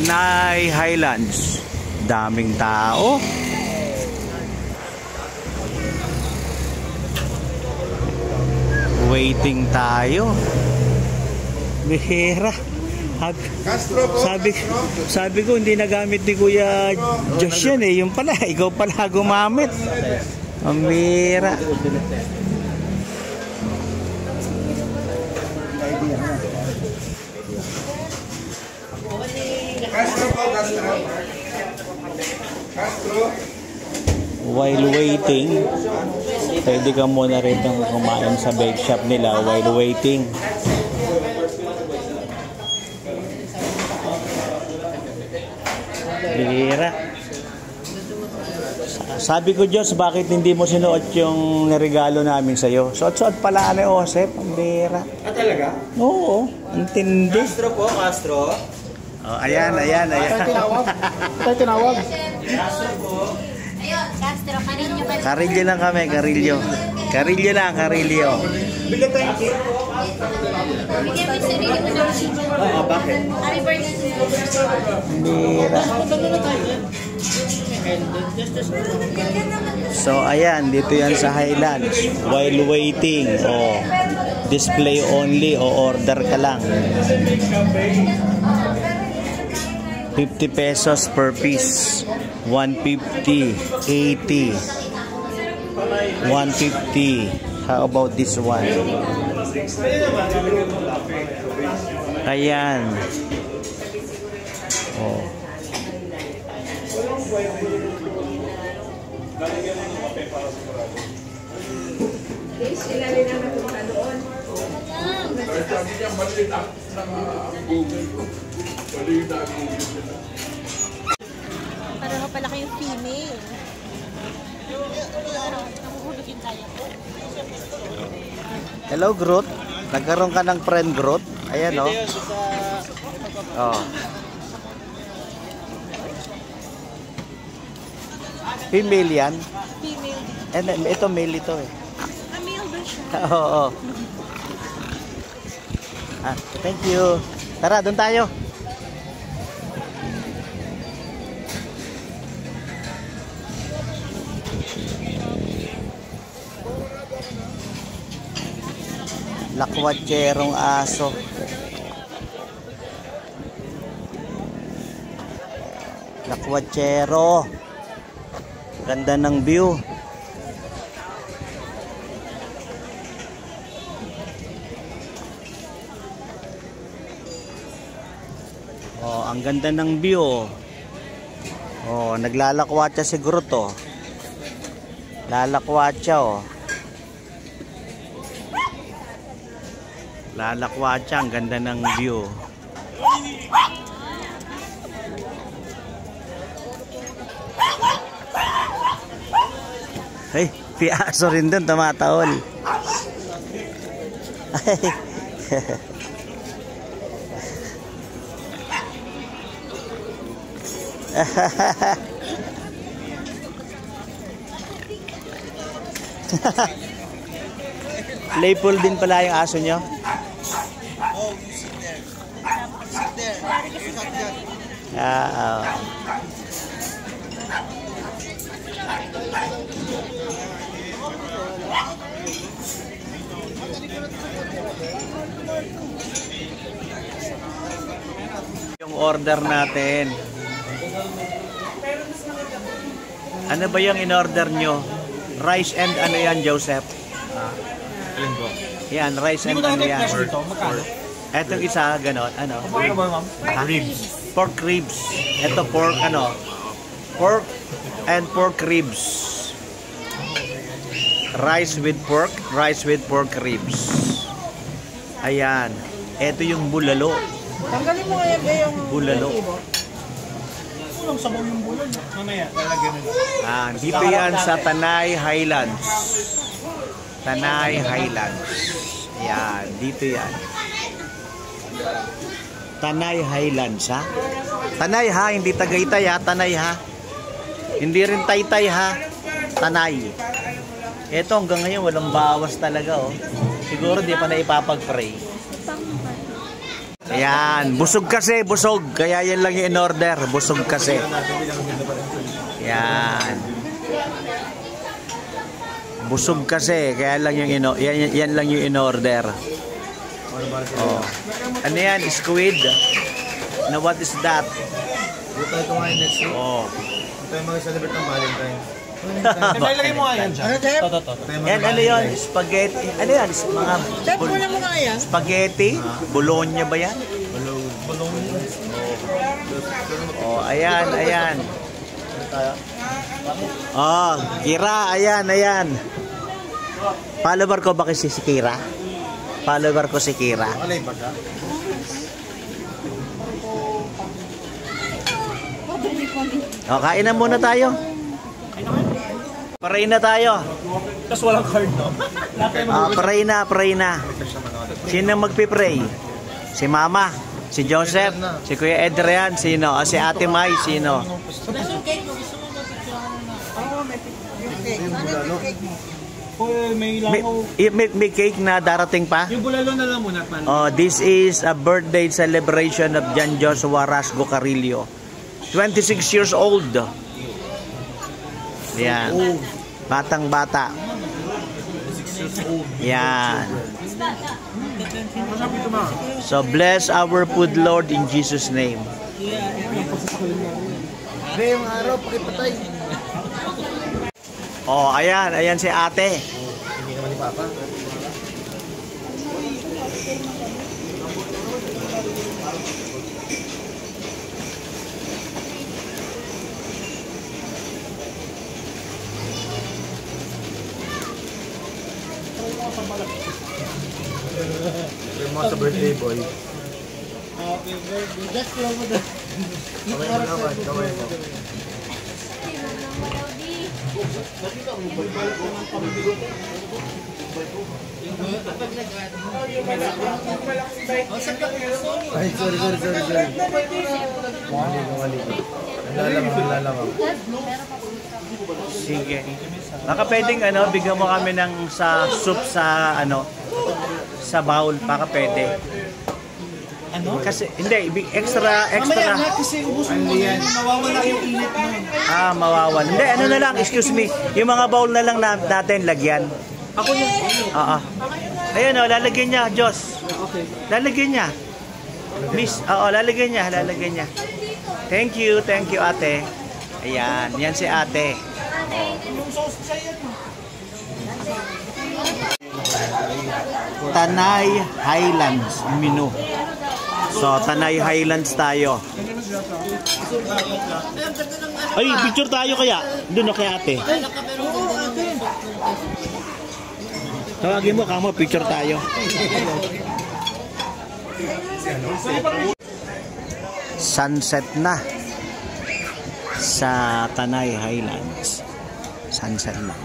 Tanay Highlands. Daming tao. Waiting tayo. Bihira. Sabi ko hindi nagamit ni Kuya Josh yan eh. Yung pala, ikaw pala gumamit. Ang bihira. While waiting, pwede ka muna rin kumain sa bake shop nila while waiting. Bihira. Sabi ko, Diyos, bakit hindi mo sinuot yung regalo namin sa'yo? Suot-suot pala, Joseph. Ang bihira. Ah, talaga? Oo, ang tindi. Castro po, Castro. Oh, ayan. Tayo tinawag. Castro po. Ayun, Castro, Carillo ba? Carillo lang kami, Carillo. Carillo lang, Carillo. Bigla tayong cake. Bigyan mo yung sarili mo ng sheet. Bakit? Happy birthday. Bihira. So, ayan, dito yan sa Highlands. While waiting, display only, order ka lang. 50 pesos per piece. 150, 80, 150. How about this one? Ayan. Oh. Pareho pala kayong female. Nahuhulugin tayo. Hello, Groot. Nagkaroon ka ng friend, Groot. Ayan, oh. Oh. Female yan. Female. And ito male ito eh. Male ba siya? Oo. Thank you. Tara, doon tayo. Lakwatserong aso. Lakwatsero. Ganda ng view. Oh, ang ganda ng view. Oh, naglalakwatsa siguro to. Lalakwatsa oh. Lalakwatsa, ang ganda ng view. Hey, piaso rin doon, tumataol. Playful din pala yung aso nyo. Oh, you sit there. Sit there. Sit there. Yung order natin. Ano ba yung in-order nyo? Rice and ano yan, Joseph? Alin po? Yan, rice and ano yan? Etong isa, ganon, ano? Ribs. Pork ribs. Ito pork, ano? Pork and pork ribs. Rice with pork ribs. Ayan. Ito yung bulalo. Tanggalin mo ngayon yung Bulalo. Kulang sabaw yung bulalo. Mamaya, lalagyan nila. Dito yan sa Tanay Highlands. Tanay Highlands. Yan, dito yan. Tanay Highlands, ha? Tanay, ha? Hindi Tagaytay, ha? Tanay, ha? Hindi rin Taytay, ha? Tanay. Ito hanggang ngayon walang bawas talaga, oh. Siguro di pa na ipapag-pray. Ayan, busog kasi, busog. Kaya yan lang yung in-order. Busog kasi. Yan. Busog kasi, kaya lang yung yan lang yung in-order. Oh. Ano yan? Squid? Now what is that? Dito tayo kumain next week. Oh. Dito tayo mag-celebrate ng Valentine's. Ilagay mo nga yan dyan. Yan, ano yun? Spaghetti. Ano yan? Mga spaghetti? Bologna ba yan? Oh, ayan, ayan. Oh, Kira, ayan, ayan. Follower ko ba kasi si Kira? Follower ko si Kira. Alay ba ka? O, kain na muna tayo. Pray na tayo. Tapos walang card, no? Pray na, pray na. Sino magpipray? Si Mama, si Joseph, si Kuya Adrian, sino? O, si Ate Mai, sino? May cake na darating pa? Yung bulalo na lang muna, man. Oh, this is a birthday celebration of John Joshua Rasgo Carillo. 26 years old. Yan. Batang bata. Yan. So bless our food, Lord, in Jesus' name. Ngayong araw, pakipatay. Oh, ayan. Ayan si ate. Hindi naman ni Papa. Yung mga sa birthday boy. Happy birthday. Just love mo doon. Kamay mo naman, kamay mo. Ay, sorry. Mali ko. Lalamang. Sige. Baka pwedeng bigyan mo kami ng sa soup sa sa bowl, baka pwede. Ano? Kasi hindi extra. Mamaya nga kasi ubus mo yan. Mawawala yung init mo. Mawawala. Hindi, na lang, excuse me. Yung mga bowl na lang natin lagyan. Ako yun. Oo. Ayun lalagyan niya, Diyos. Okay. Lalagyan niya. Miss, lalagyan niya. Thank you, ate. Ayan, yan si ate. Tanay Highlands menu. So, Tanay Highlands tayo. Ay, picture tayo kaya. Doon kay ate. Tawagin mo, kamo, picture tayo. Sunset na sa Tanay Highlands. Sunset na.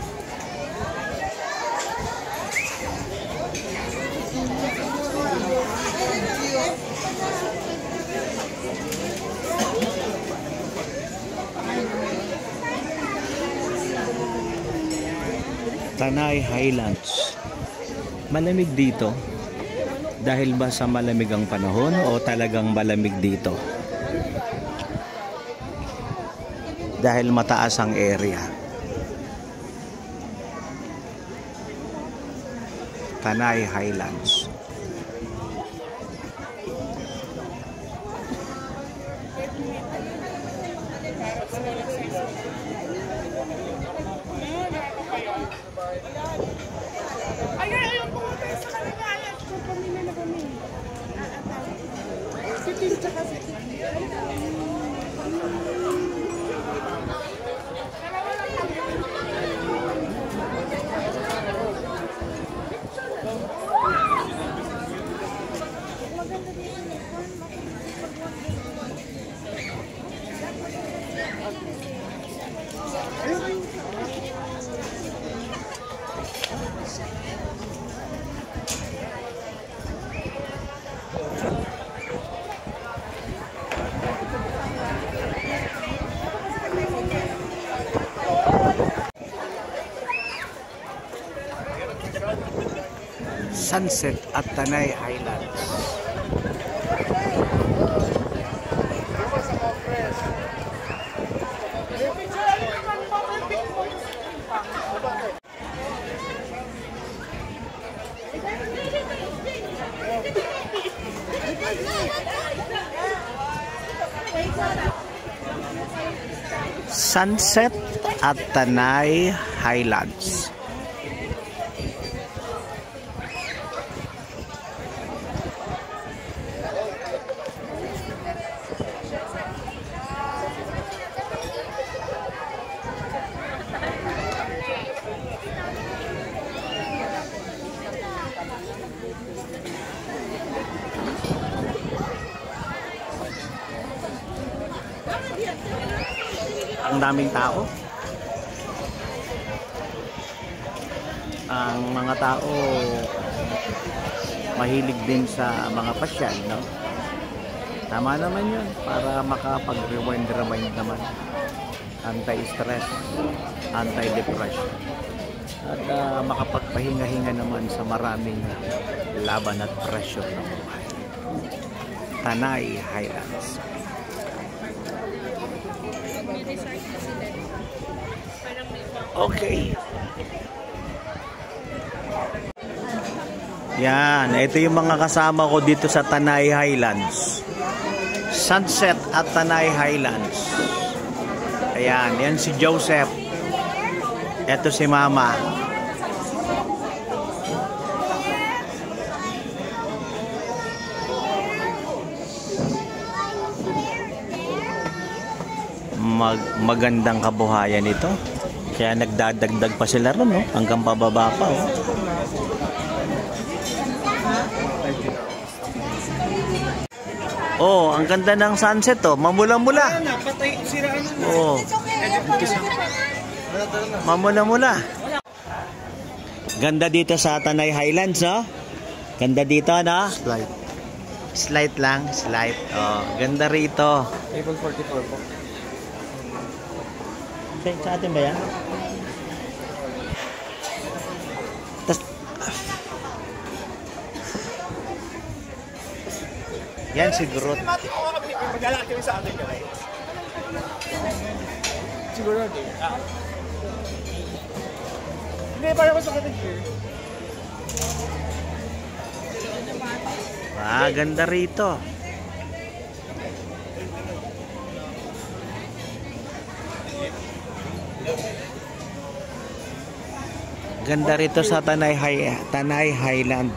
Tanay Highlands. Malamig dito. Dahil ba sa malamig ang panahon o talagang malamig dito? Dahil mataas ang area. Tanay Highlands. Ayun, pumunta sa kanila. Ayan, pamilya na kami. Si Tim tsaka si Tim. Sunset at Tanay Highlands. Sunset at Tanay Highlands. Ang daming tao. Ang mga tao mahilig din sa mga pasyal, no? Tama naman yun para makapag-rewind naman. Anti-stress, anti-depression. At makapagpahinga-hinga naman sa maraming laban at pressure ng buhay. Tanay Highlands. Okay. Yan, ito yung mga kasama ko dito sa Tanay Highlands. Sunset at Tanay Highlands. Ayan, yan si Joseph. Ito si Mama. Magandang kabuhayan ito. Kaya nagdadagdag pa sila ron, no? Hanggang pababa pa, oh. Oh, ang ganda ng sunset, oh. Mamula-mula. Oh. Mamula-mula. Ganda dito sa Tanay Highlands, no? Ganda dito, no? Slight lang, slight. Oh, ganda rito. April 44 po. Sa atin ba yan? Yan siguro. Maglalaki kami sa atin kaya. Siguro. Hindi, parang ko sa kapit here. Ganda rito. Ganda rito sa Tanay Highland.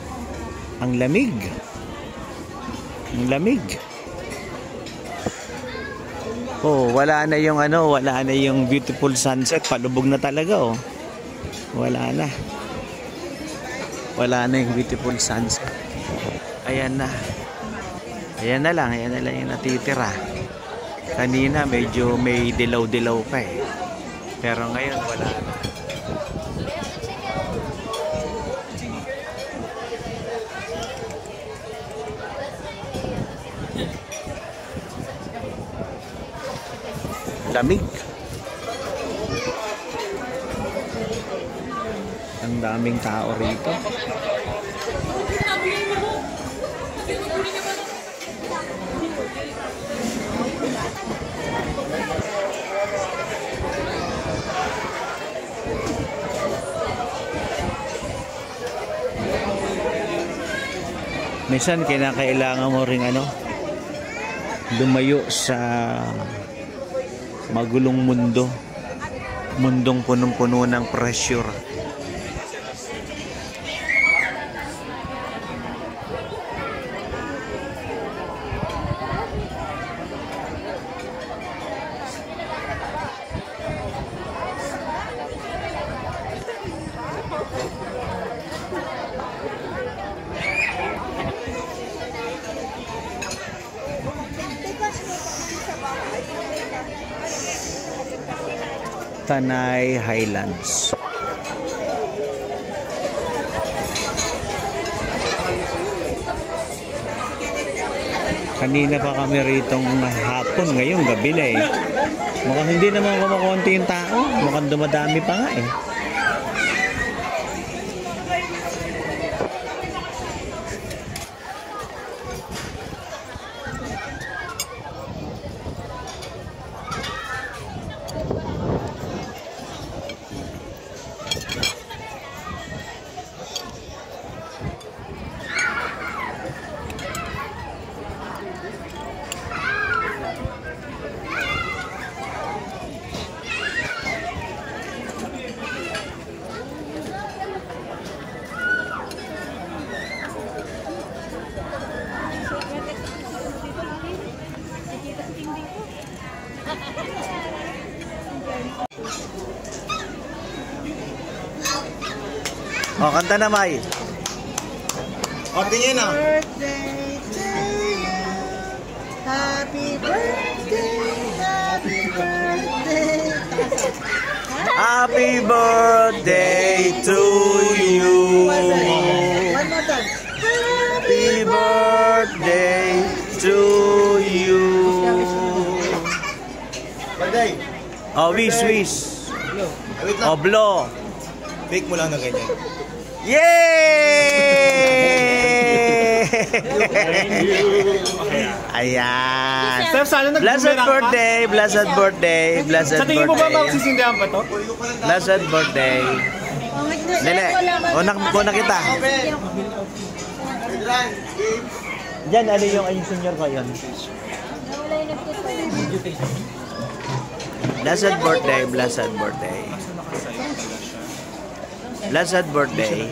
Ang lamig. Ang lamig. Oh, wala na yung beautiful sunset. Palubog na talaga, oh. Wala na. Wala na yung beautiful sunset. Ayan na. Ayan na lang yung natitira. Kanina medyo may dilaw-dilaw pa eh. Pero ngayon wala na. Lamig. Ang daming tao rito. Minsan kinakailangan mo ring lumayo sa magulong mundo, mundong punong-puno ng pressure. Tanay Highlands. Kanina pa kami ritong hapon, ngayong gabi na eh. Mukhang hindi naman kumakunti yung tao. Mukhang dumadami pa nga eh. O, kanta na, May. O, tingin na. Birthday to you. Happy birthday, happy birthday. Happy birthday to you. One more time. Happy birthday to you. Birthday. Oh, wish. Wait Oh, lang. blow. Fake mo lang na ganyan. Yay! Ayan. Steph, sana Blessed nag-boomerang ka. birthday, blessed birthday, blessed Sa tingin mo ba birthday. magsisindihan pa to? Blessed birthday. Dali, una kita. Diyan, ano yung senior ko yun? Blessed birthday, blessed birthday. Blessed birthday.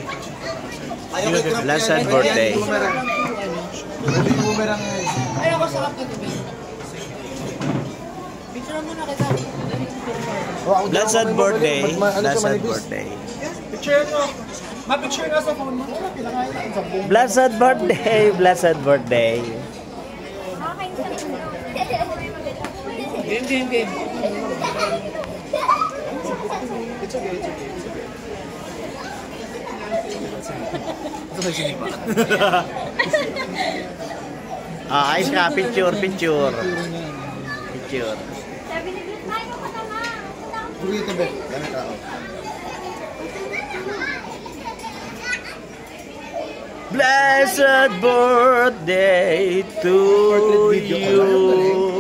Blessed birthday. Boomerang. Ay, ako sarap na tubig. Picture mo na kita. Blessed birthday, blessed birthday. Picture mo. Ma-picture nga sa phone mo. Blessed birthday, blessed birthday. Game. Ayos ka, picture. Picture. Dito ba? Ganun ka. Blessed birthday to you.